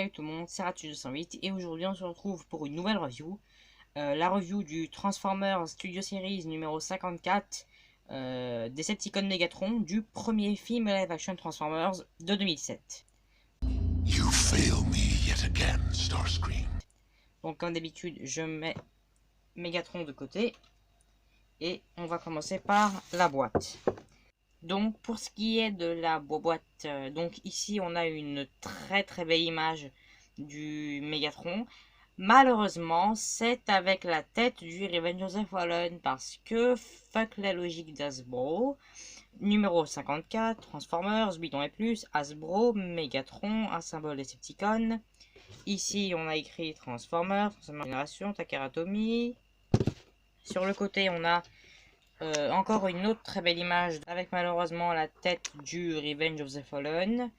Salut tout le monde, c'est Ratus208 et aujourd'hui on se retrouve pour une nouvelle review. La review du Transformers Studio Series numéro 54 Decepticon Megatron du premier film live action Transformers de 2007. You fail me yet again, Starscream. Donc comme d'habitude je mets Megatron de côté et on va commencer par la boîte. Donc pour ce qui est de la boîte, donc ici on a une très belle image du Megatron. Malheureusement c'est avec la tête du Revenge of the Fallen parce que fuck la logique d'Hasbro. Numéro 54, Transformers, bidon et plus, Hasbro, Megatron, un symbole Decepticon. Ici on a écrit Transformers, Transformers Génération, Takaratomi. Sur le côté on a encore une autre très belle image avec malheureusement la tête du Revenge of the Fallen.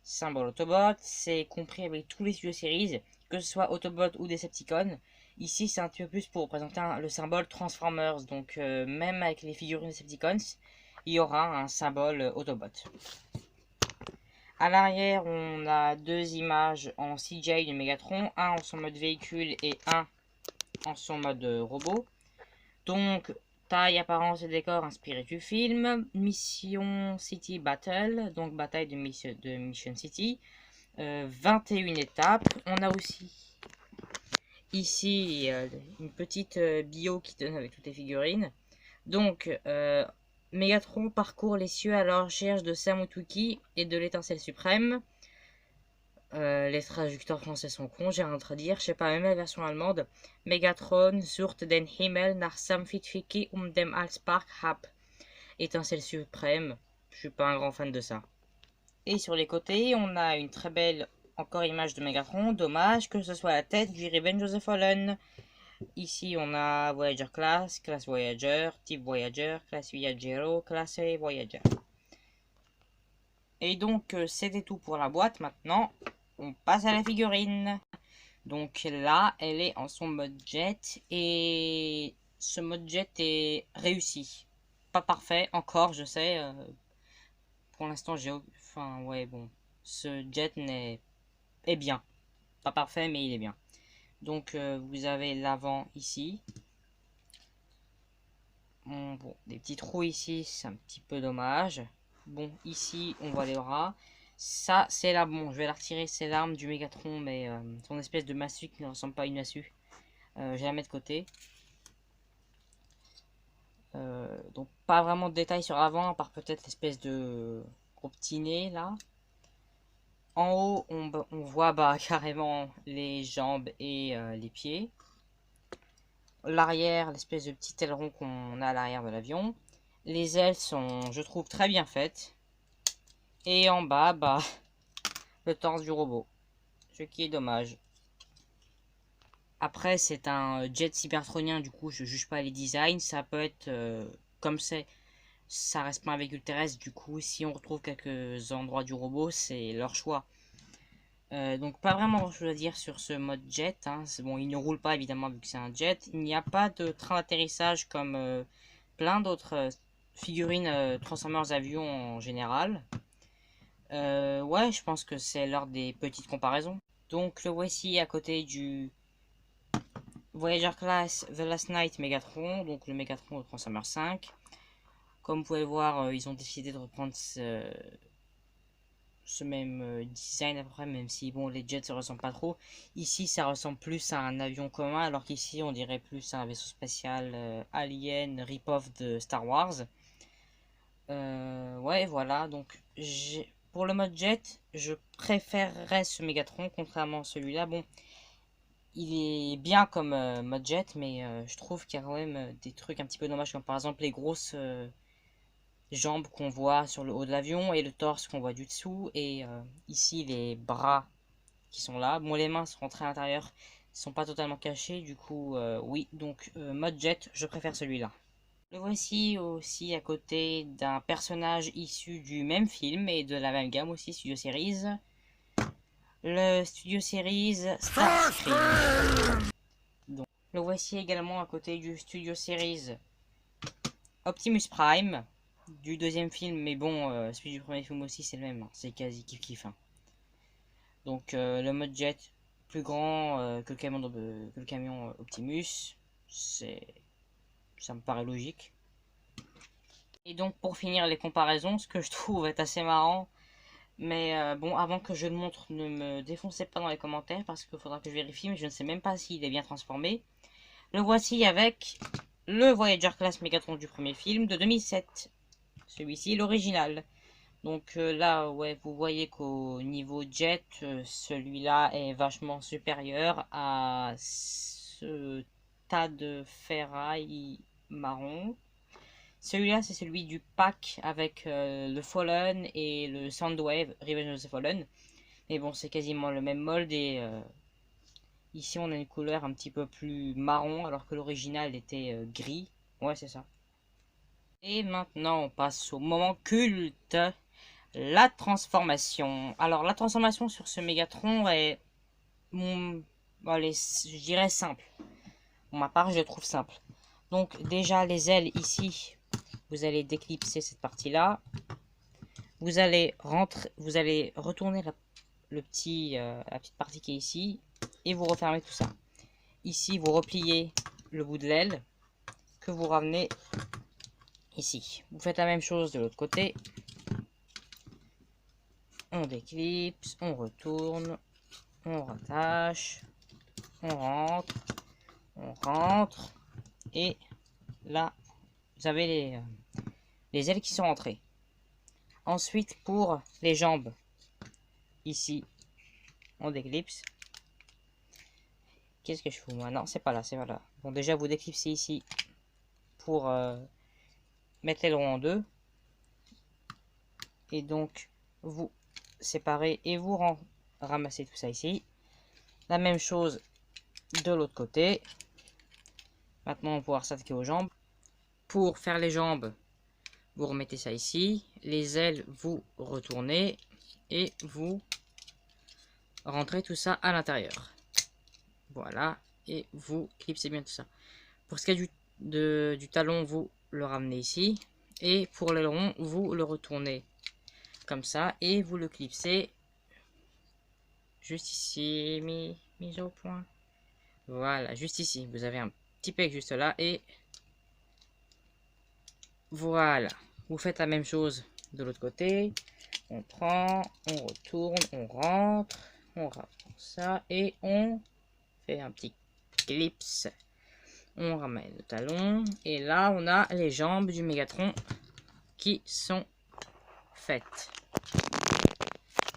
Symbole Autobot, c'est compris avec tous les studios series, que ce soit Autobot ou Decepticon. Ici c'est un petit peu plus pour représenter le symbole Transformers, donc même avec les figurines Decepticons, il y aura un symbole Autobot. À l'arrière on a deux images en CGI de Megatron, un en son mode véhicule et un en son mode robot. Donc taille, apparence et décor inspiré du film. Mission City Battle, donc bataille de Mission City. 21 étapes. On a aussi ici une petite bio qui donne avec toutes les figurines. Donc Megatron parcourt les cieux à la recherche de Sam Witwicky et de l'étincelle suprême. Les traducteurs français sont cons, j'ai rien à dire. Je sais pas, même la version allemande. Megatron sucht den Himmel nach Sam Witwicky dem Allspark hab. Étincelle suprême. Je suis pas un grand fan de ça. Et sur les côtés, on a une très belle encore image de Megatron. Dommage que ce soit la tête du Revenge of the Fallen. Ici, on a Voyager Class, classe Voyager, type Voyager, classe Viagero, classe Voyager. Et donc, c'était tout pour la boîte. Maintenant, on passe à la figurine. Donc là, elle est en son mode jet et ce mode jet est réussi. Pas parfait encore, je sais. Pour l'instant, enfin, ouais, bon. Ce jet est bien. Pas parfait, mais il est bien. Donc, vous avez l'avant ici. Bon, des petits trous ici, c'est un petit peu dommage. Bon, ici, on voit les bras. Ça, c'est là, bon, je vais la retirer, c'est l'arme du Megatron, mais son espèce de massue qui ne ressemble pas à une massue. Je vais la mettre de côté. Donc, pas vraiment de détails sur l'avant, à part peut-être l'espèce de gros petit nez, là. En haut, on voit carrément les jambes et les pieds. L'arrière, l'espèce de petit aileron qu'on a à l'arrière de l'avion. Les ailes sont, je trouve, très bien faites. Et en bas, le torse du robot. Ce qui est dommage. Après, c'est un jet cybertronien, du coup, je juge pas les designs. Ça peut être comme c'est. Ça reste pas un véhicule terrestre, du coup, si on retrouve quelques endroits du robot, c'est leur choix. Donc, pas vraiment grand chose à dire sur ce mode jet. Hein. Bon, il ne roule pas évidemment vu que c'est un jet. Il n'y a pas de train d'atterrissage comme plein d'autres figurines Transformers avions en général. Ouais, je pense que c'est l'heure des petites comparaisons. Donc le voici à côté du Voyager Class The Last Night Megatron, donc le Megatron de Transformers 5. Comme vous pouvez le voir, ils ont décidé de reprendre ce même design à peu près, même si bon, les jets se ressemblent pas trop. Ici, ça ressemble plus à un avion commun, alors qu'ici, on dirait plus à un vaisseau spatial alien rip-off de Star Wars. Ouais, voilà, donc pour le mode jet, je préférerais ce Megatron, contrairement à celui-là. Bon, il est bien comme mode jet, mais je trouve qu'il y a quand même des trucs un petit peu dommages, comme par exemple les grosses jambes qu'on voit sur le haut de l'avion et le torse qu'on voit du dessous. Et ici, les bras qui sont là. Bon, les mains sont rentrées à l'intérieur, sont pas totalement cachées, du coup, oui. Donc, mode jet, je préfère celui-là. Le voici aussi à côté d'un personnage issu du même film et de la même gamme aussi, Studio Series. Le Studio Series Starscream. Donc, le voici également à côté du Studio Series Optimus Prime, du deuxième film, mais bon, celui du premier film aussi c'est le même, hein, c'est quasi kiff kiff. Hein. Donc le mode jet plus grand que le camion Optimus, ça me paraît logique. Et donc pour finir les comparaisons, ce que je trouve est assez marrant, mais bon, avant que je le montre, ne me défoncez pas dans les commentaires parce qu'il faudra que je vérifie, mais je ne sais même pas s'il est bien transformé. Le voici avec le Voyager Class Megatron du premier film de 2007. Celui-ci, l'original. Donc là, ouais, vous voyez qu'au niveau jet, celui-là est vachement supérieur à ce tas de ferraille marron. Celui-là, c'est celui du pack avec le Fallen et le Soundwave Revenge of the Fallen. Mais bon, c'est quasiment le même mold et ici on a une couleur un petit peu plus marron alors que l'original était gris. Ouais, c'est ça. Et maintenant, on passe au moment culte. La transformation. Alors, la transformation sur ce Mégatron est, allez, je dirais simple. Pour ma part, je le trouve simple. Donc, déjà, les ailes ici, vous allez déclipser cette partie-là. Vous allez retourner la petite partie qui est ici. Et vous refermez tout ça. Ici, vous repliez le bout de l'aile que vous ramenez ici. Vous faites la même chose de l'autre côté. On déclipse, on retourne, on rattache, on rentre, et là, vous avez les ailes qui sont rentrées. Ensuite, pour les jambes, ici, on déclipse. Qu'est-ce que je fous moi? Non, c'est pas là, c'est pas là. Bon, déjà, vous déclipsez ici pour mettre l'aileron en deux. Et donc, vous séparez et vous ramassez tout ça ici. La même chose de l'autre côté. Maintenant, on va pouvoir s'attaquer aux jambes. Pour faire les jambes, vous remettez ça ici. Les ailes, vous retournez et vous rentrez tout ça à l'intérieur. Voilà. Et vous clipsez bien tout ça. Pour ce qui est du talon, vous le ramenez ici. Et pour l'aileron, vous le retournez comme ça. Et vous le clipsez juste ici. Mis au point. Voilà, juste ici. Vous avez un petit peg juste là. Et voilà. Vous faites la même chose de l'autre côté. On prend, on retourne, on rentre, on rapproche ça et on fait un petit clips. On ramène le talon et là on a les jambes du Mégatron qui sont faites.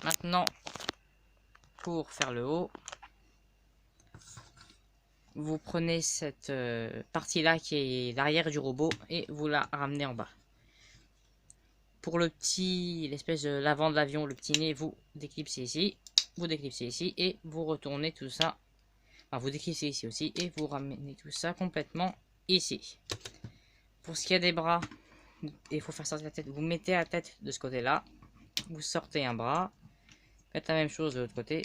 Maintenant, pour faire le haut, vous prenez cette partie-là qui est l'arrière du robot et vous la ramenez en bas. Pour l'espèce de l'avant de l'avion, le petit nez, vous déclipsez ici. Vous déclipsez ici et vous retournez tout ça. Enfin, vous déclipsez ici aussi et vous ramenez tout ça complètement ici. Pour ce qui est des bras, il faut faire sortir la tête. Vous mettez la tête de ce côté-là. Vous sortez un bras. Faites la même chose de l'autre côté.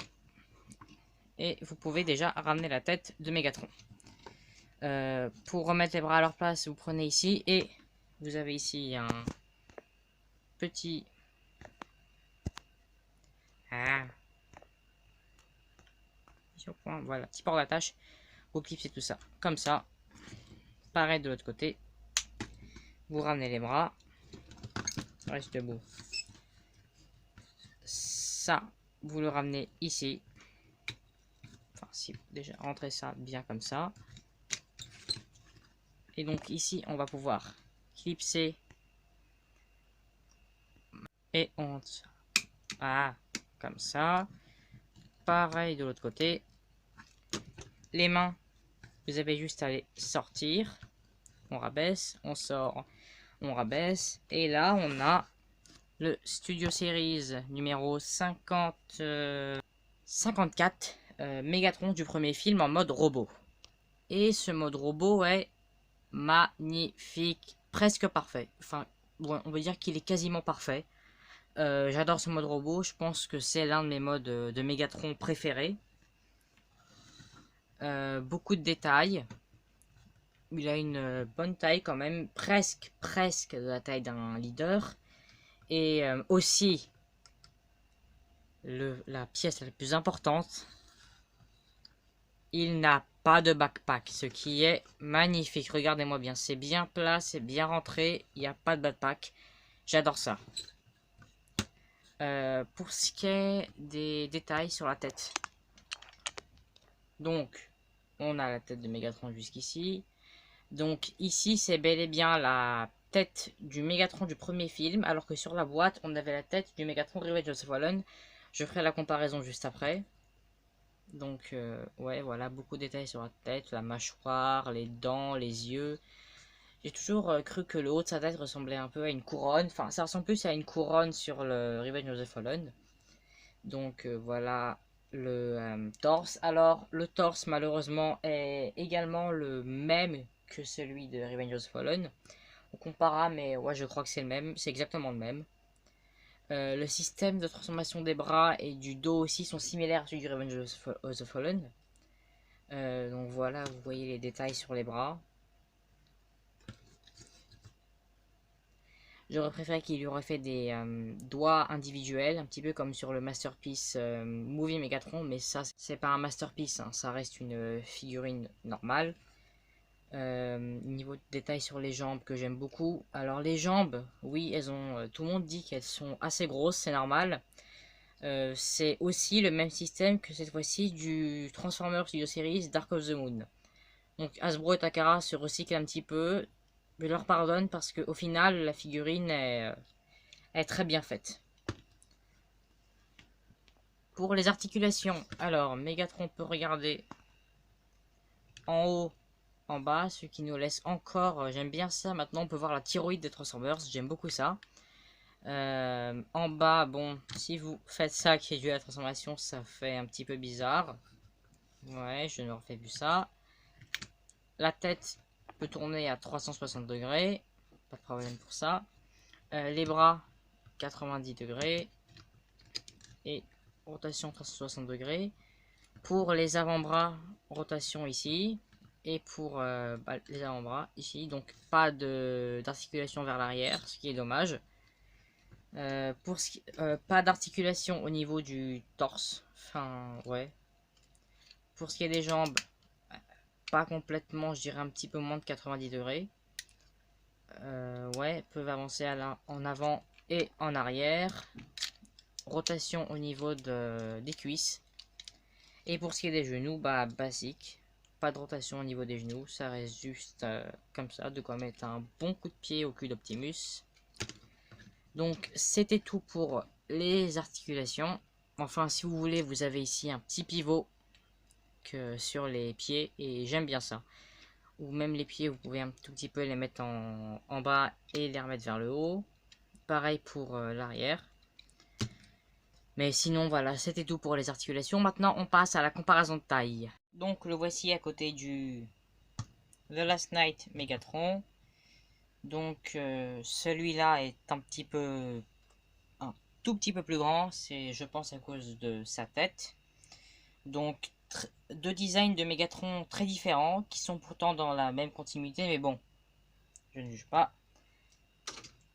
Et vous pouvez déjà ramener la tête de Mégatron. Pour remettre les bras à leur place, vous prenez ici et vous avez ici un petit voilà, petit port d'attache. Vous clipsez tout ça comme ça. Pareil de l'autre côté. Vous ramenez les bras. Reste debout. Ça, vous le ramenez ici. Enfin, si déjà rentrez ça bien comme ça. Et donc ici, on va pouvoir clipser. Et on... comme ça. Pareil de l'autre côté. Les mains, vous avez juste à les sortir. On rabaisse, on sort, on rabaisse. Et là, on a le Studio Series numéro 54 Mégatron du premier film en mode robot. Et ce mode robot est magnifique, presque parfait. Enfin, bon, on va dire qu'il est quasiment parfait. J'adore ce mode robot, je pense que c'est l'un de mes modes de Mégatron préférés. Beaucoup de détails. Il a une bonne taille quand même, presque de la taille d'un leader. Et aussi, la pièce la plus importante, il n'a pas de backpack, ce qui est magnifique. Regardez-moi bien, c'est bien plat, c'est bien rentré, il n'y a pas de backpack. J'adore ça. Pour ce qui est des détails sur la tête. Donc, on a la tête de Megatron jusqu'ici. Donc ici, c'est bel et bien la tête du Megatron du premier film, alors que sur la boîte, on avait la tête du Megatron Revenge of the Fallen. Je ferai la comparaison juste après. Donc, ouais, voilà, beaucoup de détails sur la tête, la mâchoire, les dents, les yeux. J'ai toujours cru que le haut de sa tête ressemblait un peu à une couronne. Enfin, ça ressemble plus à une couronne sur le Revenge of the Fallen. Donc, voilà le torse. Alors, le torse, malheureusement, est également le même que celui de Revenge of the Fallen. On comparera, mais ouais, je crois que c'est le même. C'est exactement le même. Le système de transformation des bras et du dos aussi sont similaires à celui du Revenge of the Fallen. Donc voilà, vous voyez les détails sur les bras. J'aurais préféré qu'il lui aurait fait des doigts individuels, un petit peu comme sur le Masterpiece Movie Megatron, mais ça, c'est pas un Masterpiece, hein, ça reste une figurine normale. Niveau de détails sur les jambes que j'aime beaucoup. Alors les jambes, oui, elles ont. Tout le monde dit qu'elles sont assez grosses, c'est normal. C'est aussi le même système que cette fois-ci du Transformers Studio Series Dark of the Moon. Donc Hasbro et Takara se recyclent un petit peu. Je leur pardonne parce qu'au final, la figurine est très bien faite. Pour les articulations, alors Megatron peut regarder en haut, en bas, ce qui nous laisse encore, j'aime bien ça, maintenant on peut voir la thyroïde des Transformers, j'aime beaucoup ça. En bas, bon, si vous faites ça qui est dû à la transformation, ça fait un petit peu bizarre. Ouais, je ne refais plus ça. La tête peut tourner à 360 degrés, pas de problème pour ça. Les bras, 90 degrés. Et rotation 360 degrés. Pour les avant-bras, rotation ici. Et pour les avant-bras, ici. Donc pas d'articulation vers l'arrière, ce qui est dommage. Pas d'articulation au niveau du torse. Enfin, ouais. Pour ce qui est des jambes, pas complètement, je dirais un petit peu moins de 90 degrés. Ouais, peuvent avancer en avant et en arrière. Rotation au niveau des cuisses. Et pour ce qui est des genoux, bah basique. Pas de rotation au niveau des genoux, ça reste juste comme ça, de quoi mettre un bon coup de pied au cul d'Optimus. Donc c'était tout pour les articulations. Enfin, si vous voulez, vous avez ici un petit pivot sur les pieds et j'aime bien ça. Ou même les pieds, vous pouvez un tout petit peu les mettre en bas et les remettre vers le haut. Pareil pour l'arrière. Mais sinon, voilà, c'était tout pour les articulations. Maintenant, on passe à la comparaison de taille. Donc, le voici à côté du The Last Knight Megatron. Donc, celui-là est un tout petit peu plus grand. C'est, je pense, à cause de sa tête. Donc, deux designs de Megatron très différents, qui sont pourtant dans la même continuité, mais bon, je ne juge pas.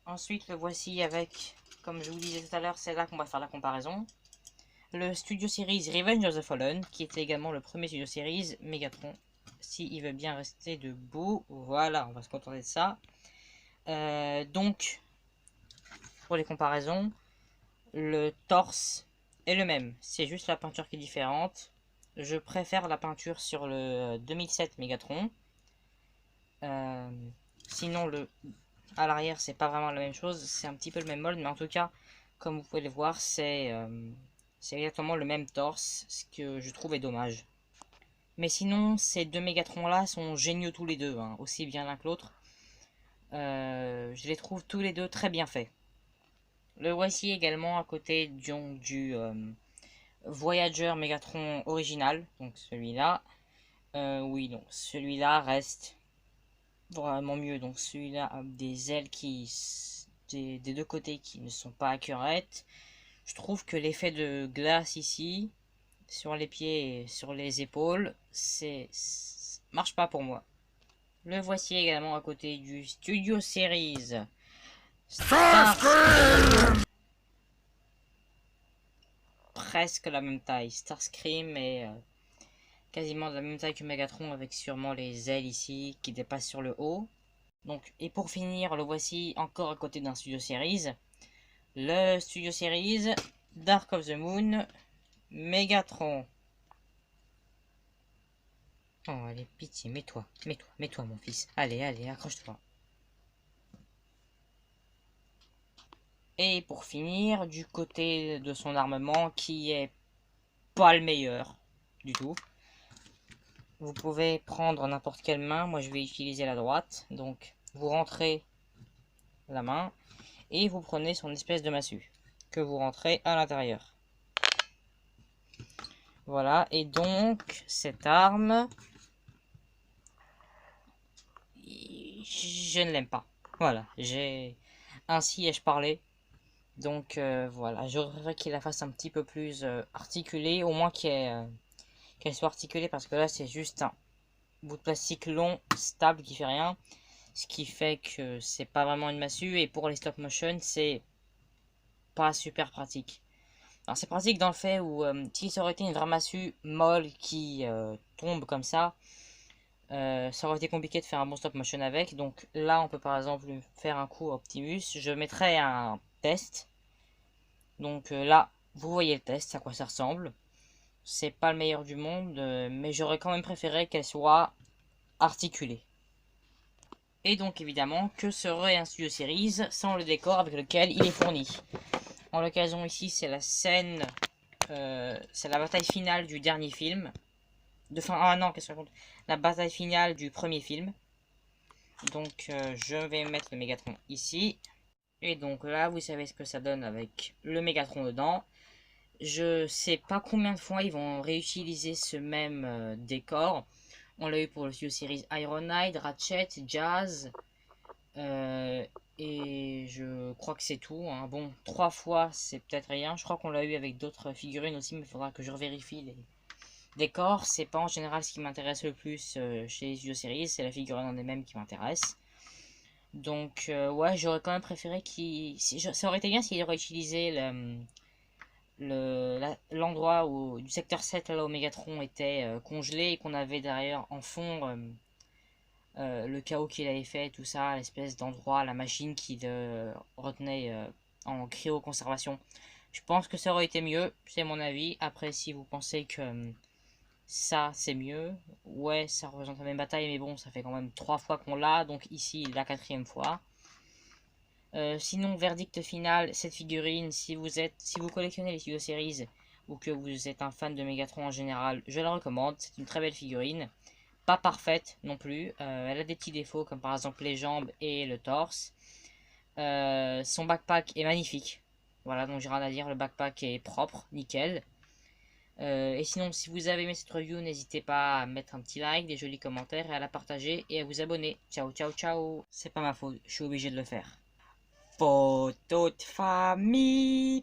Ensuite, le voici avec, comme je vous disais tout à l'heure, c'est là qu'on va faire la comparaison. Le Studio Series Revenge of the Fallen, qui était également le premier Studio Series Megatron. S'il veut bien rester debout, voilà, on va se contenter de ça. Donc, pour les comparaisons, le torse est le même, c'est juste la peinture qui est différente. Je préfère la peinture sur le 2007 Megatron. Sinon, à l'arrière, c'est pas vraiment la même chose. C'est un petit peu le même molde, mais en tout cas, comme vous pouvez le voir, c'est exactement le même torse, ce que je trouve est dommage. Mais sinon, ces deux Mégatrons-là sont géniaux tous les deux, hein, aussi bien l'un que l'autre. Je les trouve tous les deux très bien faits. Le voici également à côté du Voyager Megatron original, donc celui-là. Oui, donc celui-là reste vraiment mieux. Donc celui-là a des ailes des deux côtés qui ne sont pas accurate. Je trouve que l'effet de glace ici, sur les pieds et sur les épaules, marche pas pour moi. Le voici également à côté du Studio Series presque la même taille. Starscream est quasiment de la même taille que Megatron, avec sûrement les ailes ici qui dépassent sur le haut. Donc, et pour finir, le voici encore à côté d'un Studio Series. Le Studio Series Dark of the Moon Megatron. Oh, allez, pitié, mets-toi, mon fils. Allez, allez, accroche-toi. Et pour finir, du côté de son armement, qui est pas le meilleur du tout. Vous pouvez prendre n'importe quelle main. Moi, je vais utiliser la droite. Donc, vous rentrez la main et vous prenez son espèce de massue que vous rentrez à l'intérieur. Voilà. Et donc, cette arme, je ne l'aime pas. Voilà. Ainsi ai-je parlé. Donc, voilà. J'aurais qu'il la fasse un petit peu plus articulée. Au moins qu'elle soit articulée, parce que là, c'est juste un bout de plastique long, stable, qui fait rien. Ce qui fait que c'est pas vraiment une massue. Et pour les stop motion, c'est pas super pratique. Alors c'est pratique dans le fait où si ça aurait été une vraie massue molle qui tombe comme ça aurait été compliqué de faire un bon stop motion avec. Donc là on peut par exemple faire un coup Optimus. Je mettrai un test. Donc là vous voyez le test, à quoi ça ressemble. C'est pas le meilleur du monde, mais j'aurais quand même préféré qu'elle soit articulée. Et donc évidemment, que serait un Studio Series sans le décor avec lequel il est fourni. En l'occasion ici, c'est la scène, c'est la bataille finale du dernier film. Ah non, qu'est-ce que je raconte? La bataille finale du premier film. Donc je vais mettre le Mégatron ici. Et donc là, vous savez ce que ça donne avec le Mégatron dedans. Je sais pas combien de fois ils vont réutiliser ce même décor. On l'a eu pour le Studio Series Ironhide, Ratchet, Jazz. Et je crois que c'est tout. Hein. Bon, 3 fois, c'est peut-être rien. Je crois qu'on l'a eu avec d'autres figurines aussi, mais il faudra que je revérifie les décors. C'est pas en général ce qui m'intéresse le plus chez les Studio Series. C'est la figurine en elle-même qui m'intéresse. Donc, ouais, j'aurais quand même préféré qu'il... Ça aurait été bien s'il aurait utilisé l'endroit où du secteur 7 là où Megatron était congelé et qu'on avait derrière en fond le chaos qu'il avait fait, tout ça, l'espèce d'endroit, la machine qui le retenait en cryoconservation. Je pense que ça aurait été mieux, c'est mon avis. Après, si vous pensez que ça c'est mieux, ouais, ça représente la même bataille, mais bon, ça fait quand même 3 fois qu'on l'a, donc ici la 4e fois. Sinon, verdict final, cette figurine, si vous collectionnez les Studio Series ou que vous êtes un fan de Megatron en général, je la recommande. C'est une très belle figurine, pas parfaite non plus. Elle a des petits défauts comme par exemple les jambes et le torse. Son backpack est magnifique. Voilà, donc j'ai rien à dire, le backpack est propre, nickel. Et sinon, si vous avez aimé cette review, n'hésitez pas à mettre un petit like, des jolis commentaires et à la partager et à vous abonner. Ciao, ciao, ciao. C'est pas ma faute, je suis obligé de le faire. Photo de famille.